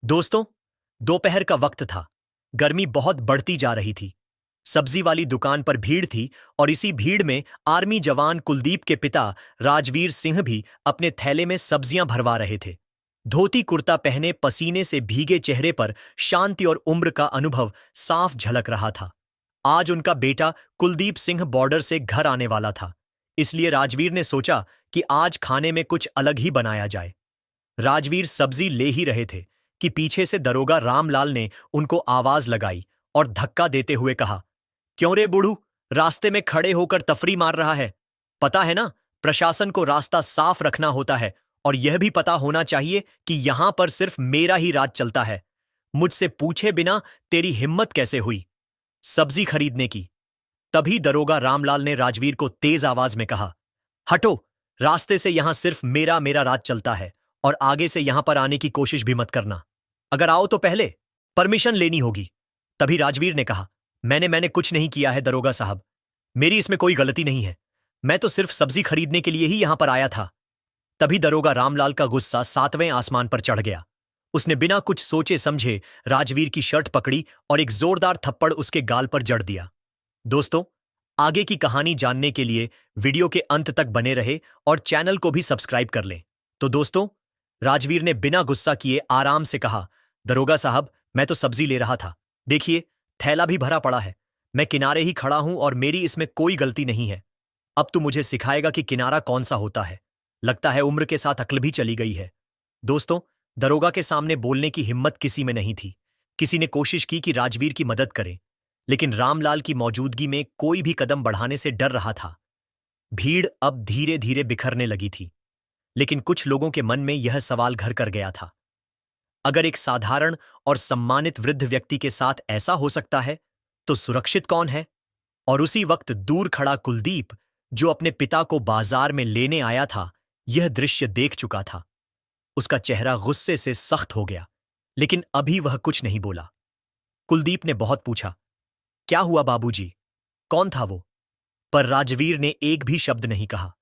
दोस्तों, दोपहर का वक्त था। गर्मी बहुत बढ़ती जा रही थी। सब्जी वाली दुकान पर भीड़ थी और इसी भीड़ में आर्मी जवान कुलदीप के पिता राजवीर सिंह भी अपने थैले में सब्जियां भरवा रहे थे। धोती कुर्ता पहने पसीने से भीगे चेहरे पर शांति और उम्र का अनुभव साफ झलक रहा था। आज उनका बेटा कुलदीप सिंह बॉर्डर से घर आने वाला था, इसलिए राजवीर ने सोचा कि आज खाने में कुछ अलग ही बनाया जाए। राजवीर सब्जी ले ही रहे थे कि पीछे से दरोगा रामलाल ने उनको आवाज लगाई और धक्का देते हुए कहा, क्यों रे बूढ़ू, रास्ते में खड़े होकर तफरी मार रहा है? पता है ना, प्रशासन को रास्ता साफ रखना होता है और यह भी पता होना चाहिए कि यहां पर सिर्फ मेरा ही राज चलता है। मुझसे पूछे बिना तेरी हिम्मत कैसे हुई सब्जी खरीदने की? तभी दरोगा रामलाल ने राजवीर को तेज आवाज में कहा, हटो, रास्ते से यहां सिर्फ मेरा मेरा राज चलता है और आगे से यहां पर आने की कोशिश भी मत करना। अगर आओ तो पहले परमिशन लेनी होगी। तभी राजवीर ने कहा, मैंने कुछ नहीं किया है दरोगा साहब, मेरी इसमें कोई गलती नहीं है। मैं तो सिर्फ सब्जी खरीदने के लिए ही यहां पर आया था। तभी दरोगा रामलाल का गुस्सा सातवें आसमान पर चढ़ गया। उसने बिना कुछ सोचे समझे राजवीर की शर्ट पकड़ी और एक जोरदार थप्पड़ उसके गाल पर जड़ दिया। दोस्तों, आगे की कहानी जानने के लिए वीडियो के अंत तक बने रहे और चैनल को भी सब्सक्राइब कर लें। तो दोस्तों, राजवीर ने बिना गुस्सा किए आराम से कहा, दरोगा साहब, मैं तो सब्जी ले रहा था। देखिए, थैला भी भरा पड़ा है। मैं किनारे ही खड़ा हूं और मेरी इसमें कोई गलती नहीं है। अब तू मुझे सिखाएगा कि किनारा कौन सा होता है। लगता है उम्र के साथ अक्ल भी चली गई है। दोस्तों, दरोगा के सामने बोलने की हिम्मत किसी में नहीं थी। किसी ने कोशिश की कि राजवीर की मदद करे, लेकिन रामलाल की मौजूदगी में कोई भी कदम बढ़ाने से डर रहा था। भीड़ अब धीरे धीरे बिखरने लगी थी, लेकिन कुछ लोगों के मन में यह सवाल घर कर गया था, अगर एक साधारण और सम्मानित वृद्ध व्यक्ति के साथ ऐसा हो सकता है, तो सुरक्षित कौन है? और उसी वक्त दूर खड़ा कुलदीप, जो अपने पिता को बाजार में लेने आया था, यह दृश्य देख चुका था। उसका चेहरा गुस्से से सख्त हो गया, लेकिन अभी वह कुछ नहीं बोला। कुलदीप ने बहुत पूछा, क्या हुआ बाबूजी? कौन था वो? पर राजवीर ने एक भी शब्द नहीं कहा।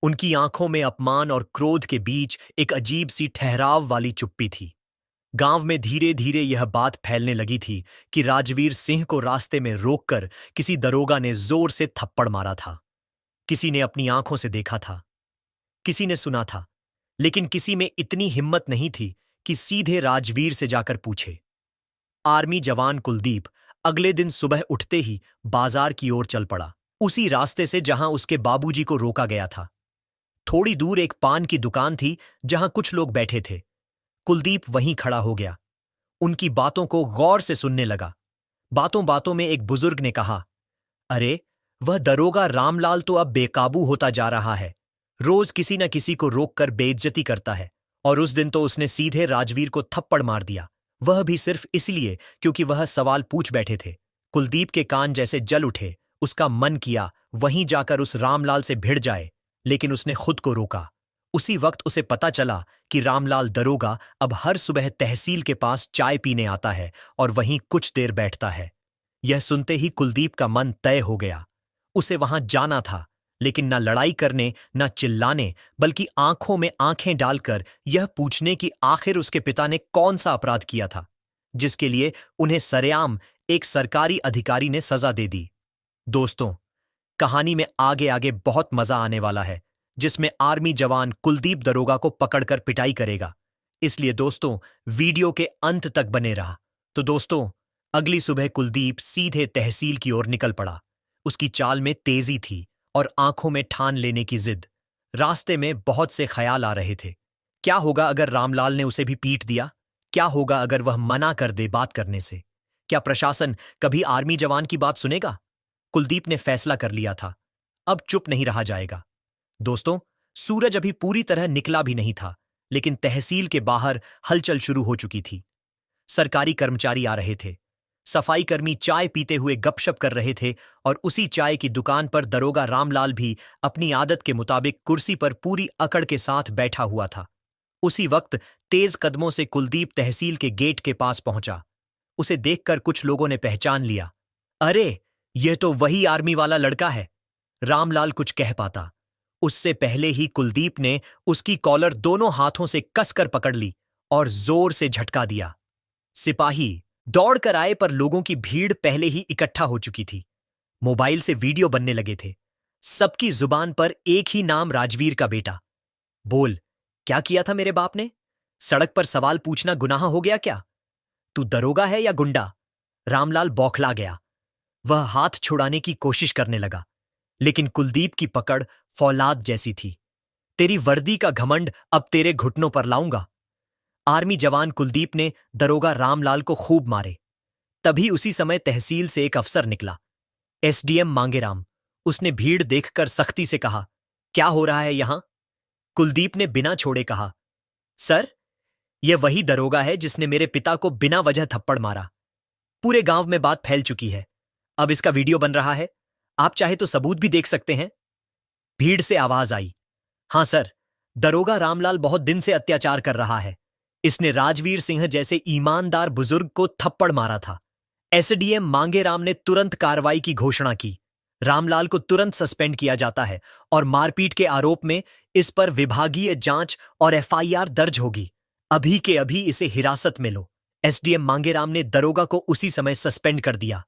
उनकी आंखों में अपमान और क्रोध के बीच एक अजीब सी ठहराव वाली चुप्पी थी। गांव में धीरे धीरे यह बात फैलने लगी थी कि राजवीर सिंह को रास्ते में रोककर किसी दरोगा ने जोर से थप्पड़ मारा था। किसी ने अपनी आंखों से देखा था, किसी ने सुना था, लेकिन किसी में इतनी हिम्मत नहीं थी कि सीधे राजवीर से जाकर पूछे। आर्मी जवान कुलदीप अगले दिन सुबह उठते ही बाजार की ओर चल पड़ा, उसी रास्ते से जहां उसके बाबूजी को रोका गया था। थोड़ी दूर एक पान की दुकान थी जहां कुछ लोग बैठे थे। कुलदीप वहीं खड़ा हो गया, उनकी बातों को गौर से सुनने लगा। बातों बातों में एक बुजुर्ग ने कहा, अरे, वह दरोगा रामलाल तो अब बेकाबू होता जा रहा है। रोज किसी न किसी को रोककर बेइज्जती करता है, और उस दिन तो उसने सीधे राजवीर को थप्पड़ मार दिया, वह भी सिर्फ इसलिए क्योंकि वह सवाल पूछ बैठे थे। कुलदीप के कान जैसे जल उठे। उसका मन किया वहीं जाकर उस रामलाल से भिड़ जाए, लेकिन उसने खुद को रोका। उसी वक्त उसे पता चला कि रामलाल दरोगा अब हर सुबह तहसील के पास चाय पीने आता है और वहीं कुछ देर बैठता है। यह सुनते ही कुलदीप का मन तय हो गया। उसे वहां जाना था, लेकिन न लड़ाई करने, न चिल्लाने, बल्कि आंखों में आंखें डालकर यह पूछने कि आखिर उसके पिता ने कौन सा अपराध किया था, जिसके लिए उन्हें सरेआम एक सरकारी अधिकारी ने सजा दे दी। दोस्तों, कहानी में आगे आगे बहुत मजा आने वाला है, जिसमें आर्मी जवान कुलदीप दरोगा को पकड़कर पिटाई करेगा। इसलिए दोस्तों, वीडियो के अंत तक बने रहा। तो दोस्तों, अगली सुबह कुलदीप सीधे तहसील की ओर निकल पड़ा। उसकी चाल में तेजी थी और आंखों में ठान लेने की जिद। रास्ते में बहुत से ख्याल आ रहे थे। क्या होगा अगर रामलाल ने उसे भी पीट दिया? क्या होगा अगर वह मना कर दे बात करने से? क्या प्रशासन कभी आर्मी जवान की बात सुनेगा? कुलदीप ने फैसला कर लिया था, अब चुप नहीं रहा जाएगा। दोस्तों, सूरज अभी पूरी तरह निकला भी नहीं था, लेकिन तहसील के बाहर हलचल शुरू हो चुकी थी। सरकारी कर्मचारी आ रहे थे, सफाई कर्मी चाय पीते हुए गपशप कर रहे थे, और उसी चाय की दुकान पर दरोगा रामलाल भी अपनी आदत के मुताबिक कुर्सी पर पूरी अकड़ के साथ बैठा हुआ था। उसी वक्त तेज कदमों से कुलदीप तहसील के गेट के पास पहुंचा। उसे देखकर कुछ लोगों ने पहचान लिया। अरे, यह तो वही आर्मी वाला लड़का है। रामलाल कुछ कह पाता, उससे पहले ही कुलदीप ने उसकी कॉलर दोनों हाथों से कसकर पकड़ ली और जोर से झटका दिया। सिपाही दौड़कर आए पर लोगों की भीड़ पहले ही इकट्ठा हो चुकी थी। मोबाइल से वीडियो बनने लगे थे। सबकी जुबान पर एक ही नाम, राजवीर का बेटा। बोल, क्या किया था मेरे बाप ने? सड़क पर सवाल पूछना गुनाह हो गया क्या? तू दरोगा है या गुंडा? रामलाल बौखला गया। वह हाथ छुड़ाने की कोशिश करने लगा, लेकिन कुलदीप की पकड़ फौलाद जैसी थी। तेरी वर्दी का घमंड अब तेरे घुटनों पर लाऊंगा। आर्मी जवान कुलदीप ने दरोगा रामलाल को खूब मारे। तभी उसी समय तहसील से एक अफसर निकला, एसडीएम मांगेराम। उसने भीड़ देखकर सख्ती से कहा, क्या हो रहा है यहां? कुलदीप ने बिना छोड़े कहा, सर, यह वही दरोगा है जिसने मेरे पिता को बिना वजह थप्पड़ मारा। पूरे गांव में बात फैल चुकी है। अब इसका वीडियो बन रहा है। आप चाहे तो सबूत भी देख सकते हैं। भीड़ से आवाज आई, हां सर, दरोगा रामलाल बहुत दिन से अत्याचार कर रहा है। इसने राजवीर सिंह जैसे ईमानदार बुजुर्ग को थप्पड़ मारा था। एसडीएम मांगेराम ने तुरंत कार्रवाई की घोषणा की। रामलाल को तुरंत सस्पेंड किया जाता है और मारपीट के आरोप में इस पर विभागीय जांच और एफआईआर दर्ज होगी। अभी के अभी इसे हिरासत में लो। एसडीएम मांगेराम ने दरोगा को उसी समय सस्पेंड कर दिया।